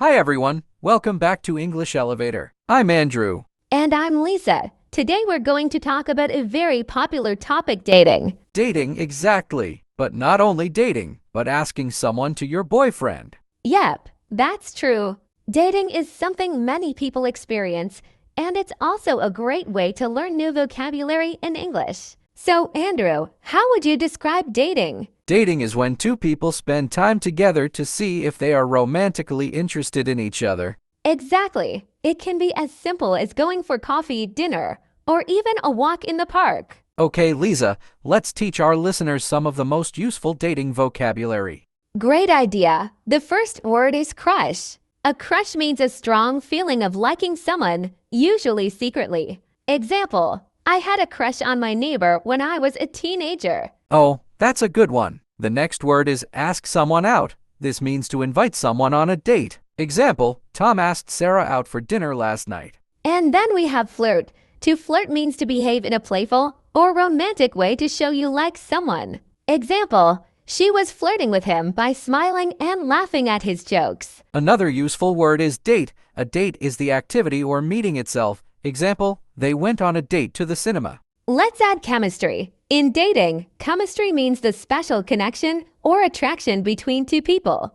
Hi everyone, welcome back to English Elevator. I'm Andrew. And I'm Lisa. Today we're going to talk about a very popular topic, dating. Dating, exactly. But not only dating, but asking someone to your boyfriend. Yep, that's true. Dating is something many people experience, and it's also a great way to learn new vocabulary in English. So, Andrew, how would you describe dating? Dating is when two people spend time together to see if they are romantically interested in each other. Exactly. It can be as simple as going for coffee, dinner, or even a walk in the park. Okay, Liza, let's teach our listeners some of the most useful dating vocabulary. Great idea. The first word is crush. A crush means a strong feeling of liking someone, usually secretly. Example, I had a crush on my neighbor when I was a teenager. Oh, that's a good one. The next word is ask someone out. This means to invite someone on a date. Example, Tom asked Sarah out for dinner last night. And then we have flirt. To flirt means to behave in a playful or romantic way to show you like someone. Example, she was flirting with him by smiling and laughing at his jokes. Another useful word is date. A date is the activity or meeting itself. Example, they went on a date to the cinema. Let's add chemistry. In dating, chemistry means the special connection or attraction between two people.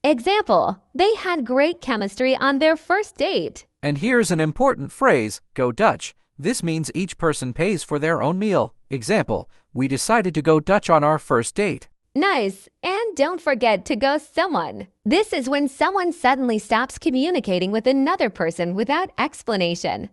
Example, they had great chemistry on their first date. And here's an important phrase, go Dutch. This means each person pays for their own meal. Example, we decided to go Dutch on our first date. Nice. And don't forget to ghost someone. This is when someone suddenly stops communicating with another person without explanation.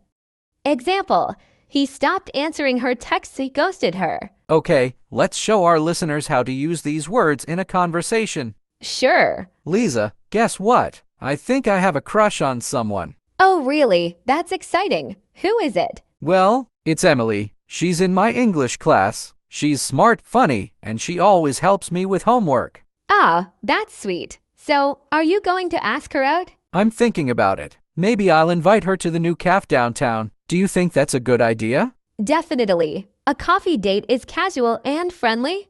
Example, he stopped answering her texts, he ghosted her. Okay, let's show our listeners how to use these words in a conversation. Sure. Liza, guess what? I think I have a crush on someone. Oh, really? That's exciting. Who is it? Well, it's Emily. She's in my English class. She's smart, funny, and she always helps me with homework. Ah, that's sweet. So, are you going to ask her out? I'm thinking about it. Maybe I'll invite her to the new cafe downtown. Do you think that's a good idea? Definitely. A coffee date is casual and friendly.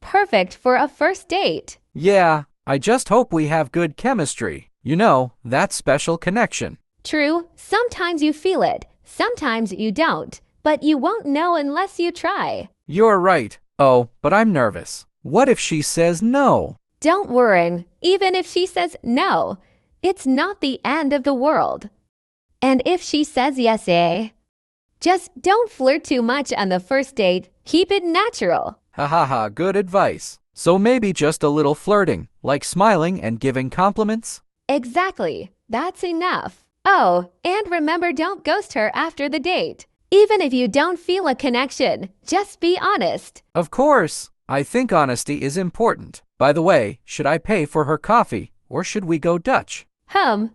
Perfect for a first date. Yeah, I just hope we have good chemistry. You know, that special connection. True, sometimes you feel it, sometimes you don't, but you won't know unless you try. You're right. Oh, but I'm nervous. What if she says no? Don't worry, even if she says no, it's not the end of the world. And if she says yes, just don't flirt too much on the first date. Keep it natural. Ha ha ha, good advice. So maybe just a little flirting, like smiling and giving compliments? Exactly. That's enough. Oh, and remember, don't ghost her after the date. Even if you don't feel a connection, just be honest. Of course. I think honesty is important. By the way, should I pay for her coffee, or should we go Dutch?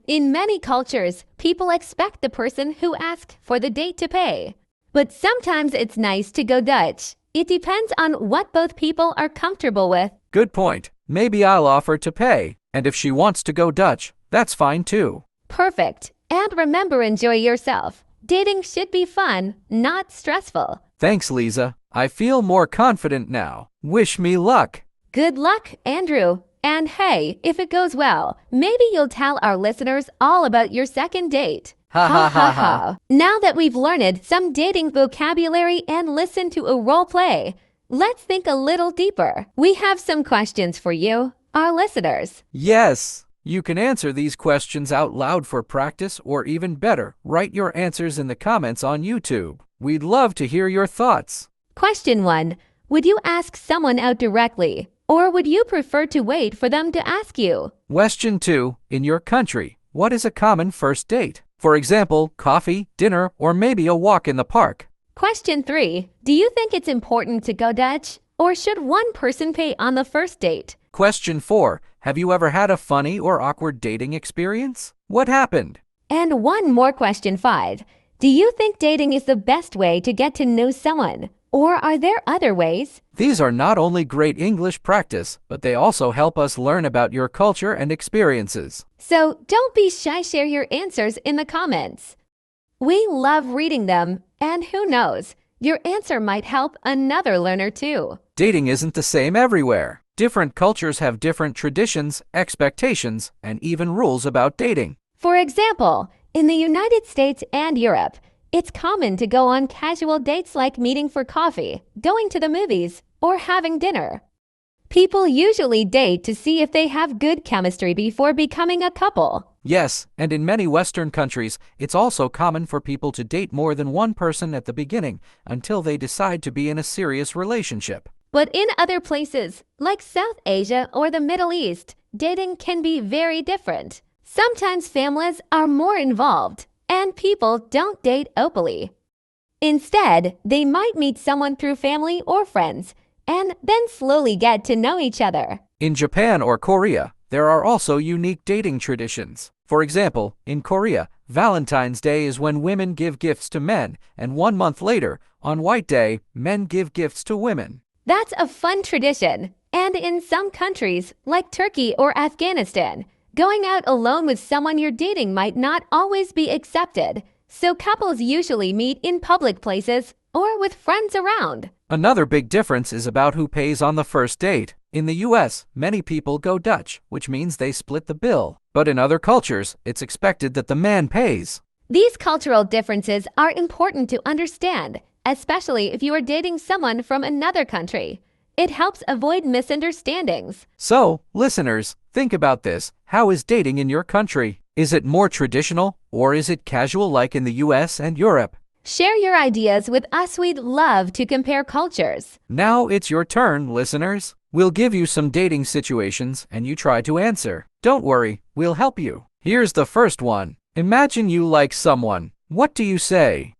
In many cultures, people expect the person who asked for the date to pay. But sometimes it's nice to go Dutch. It depends on what both people are comfortable with. Good point. Maybe I'll offer to pay. And if she wants to go Dutch, that's fine too. Perfect. And remember, enjoy yourself. Dating should be fun, not stressful. Thanks, Liza. I feel more confident now. Wish me luck. Good luck, Andrew. And hey, if it goes well, maybe you'll tell our listeners all about your second date. Ha ha ha ha. Now that we've learned some dating vocabulary and listened to a role play, let's think a little deeper. We have some questions for you, our listeners. Yes. You can answer these questions out loud for practice, or even better, write your answers in the comments on YouTube. We'd love to hear your thoughts. Question 1. Would you ask someone out directly, or would you prefer to wait for them to ask you? Question 2. In your country, what is a common first date? For example, coffee, dinner, or maybe a walk in the park. Question 3. Do you think it's important to go Dutch, or should one person pay on the first date? Question 4. Have you ever had a funny or awkward dating experience? What happened? And one more, question 5. Do you think dating is the best way to get to know someone? Or are there other ways? These are not only great English practice, but they also help us learn about your culture and experiences. So don't be shy, share your answers in the comments. We love reading them, and who knows, Your answer might help another learner too. Dating isn't the same everywhere. Different cultures have different traditions, expectations, and even rules about dating. For example, in the United States and Europe, it's common to go on casual dates like meeting for coffee, going to the movies, or having dinner. People usually date to see if they have good chemistry before becoming a couple. Yes, and in many Western countries, it's also common for people to date more than one person at the beginning until they decide to be in a serious relationship. But in other places, like South Asia or the Middle East, dating can be very different. Sometimes families are more involved, and people don't date openly. Instead, they might meet someone through family or friends, and then slowly get to know each other. In Japan or Korea, there are also unique dating traditions. For example, in Korea, Valentine's Day is when women give gifts to men, and 1 month later, on White Day, men give gifts to women. That's a fun tradition. And in some countries, like Turkey or Afghanistan, going out alone with someone you're dating might not always be accepted. So couples usually meet in public places or with friends around. Another big difference is about who pays on the first date. In the US, many people go Dutch, which means they split the bill. But in other cultures, it's expected that the man pays. These cultural differences are important to understand, especially if you are dating someone from another country. It helps avoid misunderstandings. So, listeners, think about this. How is dating in your country? Is it more traditional, or is it casual like in the US and Europe? Share your ideas with us. We'd love to compare cultures. Now it's your turn, listeners. We'll give you some dating situations and you try to answer. Don't worry, we'll help you. Here's the first one. Imagine you like someone. What do you say?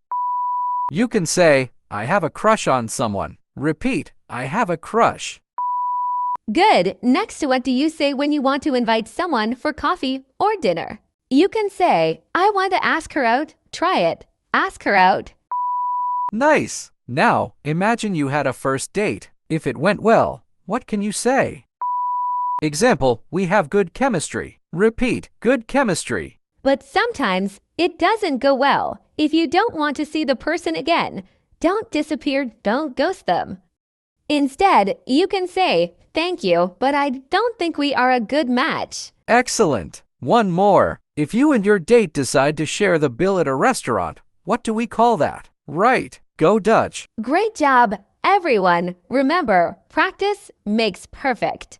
You can say, I have a crush on someone. Repeat, I have a crush. Good. Next, what do you say when you want to invite someone for coffee or dinner? You can say, I want to ask her out. Try it. Ask her out. Nice. Now, imagine you had a first date. If it went well, what can you say? Example, we have good chemistry. Repeat, good chemistry. But sometimes it doesn't go well. If you don't want to see the person again, don't disappear, don't ghost them. Instead, you can say, thank you, but I don't think we are a good match. Excellent. One more. If you and your date decide to share the bill at a restaurant, what do we call that? Right. Go Dutch. Great job, everyone. Remember, practice makes perfect.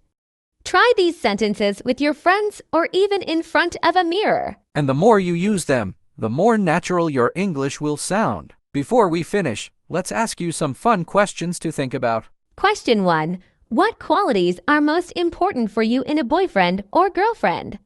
Try these sentences with your friends or even in front of a mirror. And the more you use them, the more natural your English will sound. Before we finish, let's ask you some fun questions to think about. Question 1. What qualities are most important for you in a boyfriend or girlfriend?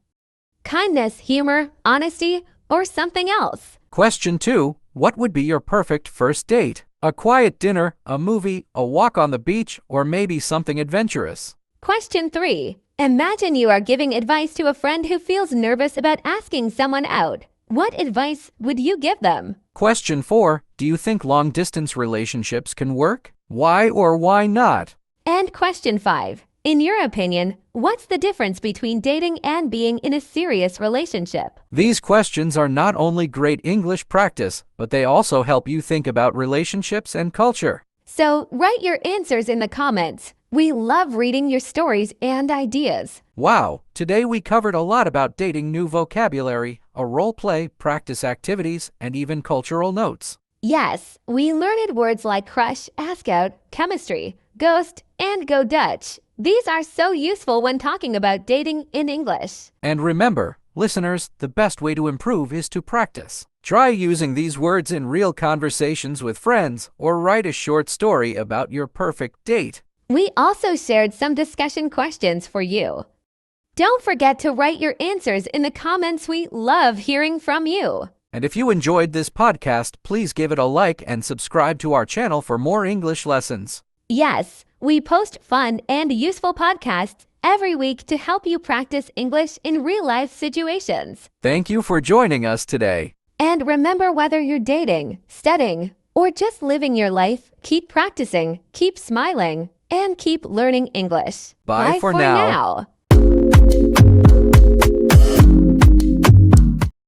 Kindness, humor, honesty, or something else? Question 2. What would be your perfect first date? A quiet dinner, a movie, a walk on the beach, or maybe something adventurous? Question 3. Imagine you are giving advice to a friend who feels nervous about asking someone out. What advice would you give them? Question 4. Do you think long-distance relationships can work? Why or why not? And question 5. In your opinion, what's the difference between dating and being in a serious relationship? These questions are not only great English practice, but they also help you think about relationships and culture. So write your answers in the comments. We love reading your stories and ideas. Wow, today we covered a lot about dating, new vocabulary, a role play, practice activities, and even cultural notes. Yes, we learned words like crush, ask out, chemistry, ghost, and go Dutch. These are so useful when talking about dating in English. And remember, listeners, the best way to improve is to practice. Try using these words in real conversations with friends or write a short story about your perfect date. We also shared some discussion questions for you. Don't forget to write your answers in the comments. We love hearing from you. And if you enjoyed this podcast, please give it a like and subscribe to our channel for more English lessons. Yes, we post fun and useful podcasts every week to help you practice English in real-life situations. Thank you for joining us today. And remember, whether you're dating, studying, or just living your life, keep practicing, keep smiling, and keep learning English. Bye for now.